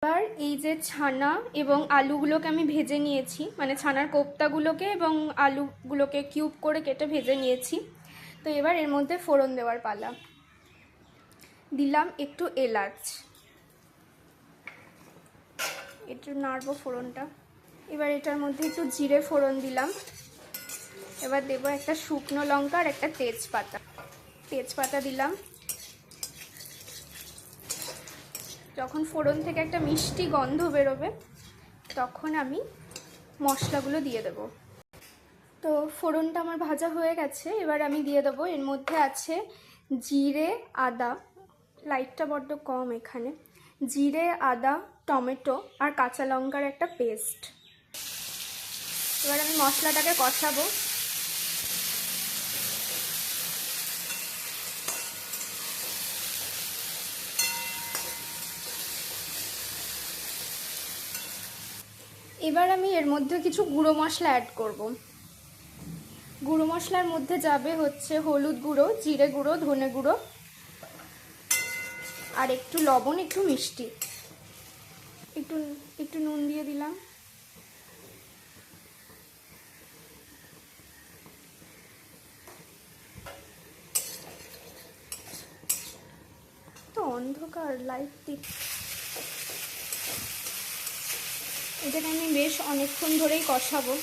এবার এই যে ছানা এবং আলুগুলোকে আমি ভেজে নিয়েছি, মানে ছানার কোপ্তাগুলোকে এবং আলুগুলোকে কিউব করে কেটে ভেজে নিয়েছি। তো এবার এর মধ্যে ফোড়ন দেওয়ার পালা। দিলাম একটু এলাচ, একটু নাড়বো ফোড়নটা। এবার এটার মধ্যে একটু জিরে ফোড়ন দিলাম। এবার দেবো একটা শুকনো লঙ্কা আর একটা তেজপাতা দিলাম। যখন ফোড়ন থেকে একটা মিষ্টি গন্ধ বেরোবে তখন আমি মশলাগুলো দিয়ে দেব। তো ফোড়নটা আমার ভাজা হয়ে গেছে। এবার আমি দিয়ে দেবো, এর মধ্যে আছে জিরে, আদা, লাইটটা বড্ড কম এখানে, জিরে, আদা, টমেটো আর কাঁচা লঙ্কার একটা পেস্ট। এবার আমি মশলাটাকে কষাবো। এবার আমি এর মধ্যে কিছু গুঁড়ো মশলা অ্যাড করব। গুঁড়ো মশলার মধ্যে যাবে হচ্ছে হলুদ গুঁড়ো, জিরে গুঁড়ো, ধনে গুঁড়ো আর একটু লবণ, একটু মিষ্টি, একটু নুন দিয়ে দিলাম। তো অন্ধকার, লাইট দিই। এটাকে আমি বেশ অনেকক্ষণ ধরেই কষাবো।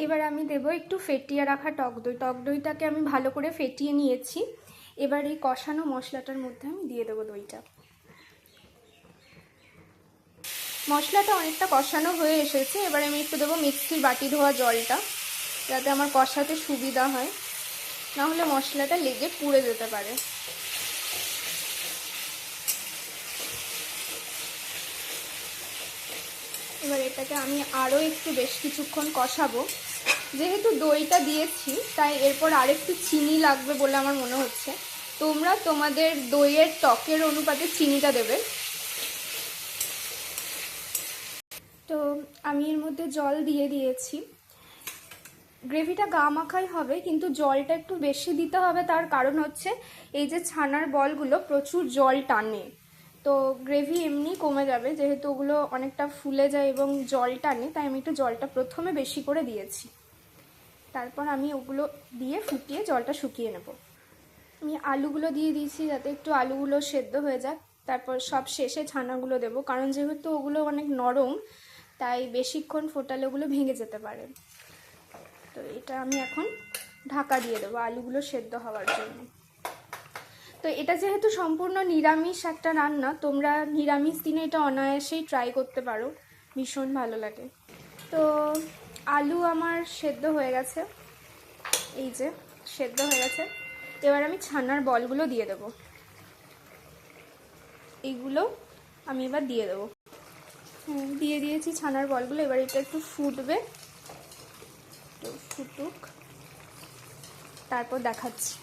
এবার আমি দেবো একটু ফেটিয়ে রাখা টক দই। টক দইটাকে আমি ভালো করে ফেটিয়ে নিয়েছি। এবার এই কষানো মশলাটার মধ্যে আমি দিয়ে দেবো দইটা। মশলাটা অনেকটা কষানো হয়ে এসেছে। এবার আমি একটু দেবো মিক্সির বাটি ধোয়া জলটা, যাতে আমার কষাতে সুবিধা হয়, নাহলে মশলাটা লেগে পুড়ে যেতে পারে। এবার এটাকে আমি আরও একটু বেশ কিছুক্ষণ কষাবো। যেহেতু দইটা দিয়েছি তাই এরপর আরেকটু চিনি লাগবে বলে আমার মনে হচ্ছে। তোমরা তোমাদের দইয়ের টকের অনুপাতে চিনিটা দেবে। তো আমি এর মধ্যে জল দিয়ে দিয়েছি। গ্রেভিটা গা মাখাই হবে, কিন্তু জলটা একটু বেশি দিতে হবে। তার কারণ হচ্ছে এই যে ছানার বলগুলো প্রচুর জল টানে, তো গ্রেভি এমনি কমে যাবে যেহেতু ওগুলো অনেকটা ফুলে যায় এবং জল টানে। তাই আমি একটু জলটা প্রথমে বেশি করে দিয়েছি, তারপর আমি ওগুলো দিয়ে ফুটিয়ে জলটা শুকিয়ে নেব। আমি আলুগুলো দিয়ে দিয়েছি যাতে একটু আলুগুলো সেদ্ধ হয়ে যায়। তারপর সব শেষে ছানাগুলো দেবো, কারণ যেহেতু ওগুলো অনেক নরম তাই বেশিক্ষণ ফোটালে ওগুলো ভেঙে যেতে পারে। তো এটা আমি এখন ঢাকা দিয়ে দেবো আলুগুলো সেদ্ধ হওয়ার জন্য। তো এটা যেহেতু সম্পূর্ণ নিরামিষ একটা রান্না, তোমরা নিরামিষ দিনে এটা অনায়াসেই ট্রাই করতে পারো, ভীষণ ভালো লাগে। তো আলু আমার সেদ্ধ হয়ে গেছে, এই যে সেদ্ধ হয়ে গেছে। এবার আমি ছানার বলগুলো দিয়ে দেবো। এইগুলো আমি এবার দিয়ে দেবো। দিয়ে দিয়েছি ছানার বলগুলো। এবার এটা একটু ফুটবে, তো ফুটুক, তারপর দেখাচ্ছি।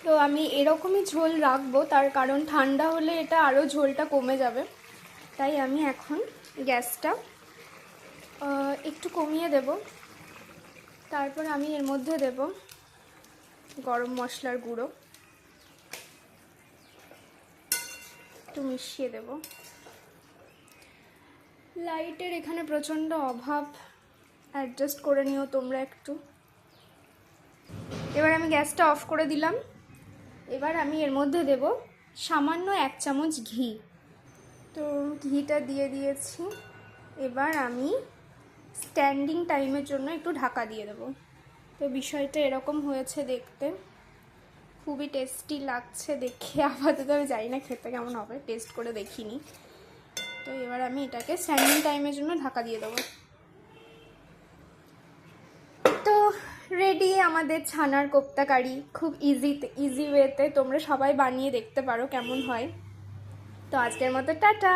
তো আমি এরকমই ঝোল রাখবো, তার কারণ ঠান্ডা হলে এটা আরও ঝোলটা কমে যাবে। তাই আমি এখন গ্যাসটা একটু কমিয়ে দেব। তারপর আমি এর মধ্যে দেব গরম মশলার গুঁড়ো, একটু মিশিয়ে দেব। লাইটের এখানে প্রচণ্ড অভাব, অ্যাডজাস্ট করে নিও তোমরা একটু। এবার আমি গ্যাসটা অফ করে দিলাম। এবার আমি এর মধ্যে দেব সামান্য 1 চামচ ঘি। তো ঘিটা দিয়ে দিয়েছি। এবার আমি স্ট্যান্ডিং টাইমের জন্য একটু ঢাকা দিয়ে দেবো। তো বিষয়টা এরকম হয়েছে দেখতে, খুবই টেস্টি লাগছে দেখে। আপাতত আমি জানি না খেতে কেমন হবে, টেস্ট করে দেখিনি। তো এবার আমি এটাকে স্ট্যান্ডিং টাইমের জন্য ঢাকা দিয়ে দেবো। তো রেডি আমাদের ছানার কোপ্তা কারি। খুব ইজি ওয়েতে তোমরা সবাই বানিয়ে দেখতে পারো কেমন হয়। তো আজকের মতো টাটা।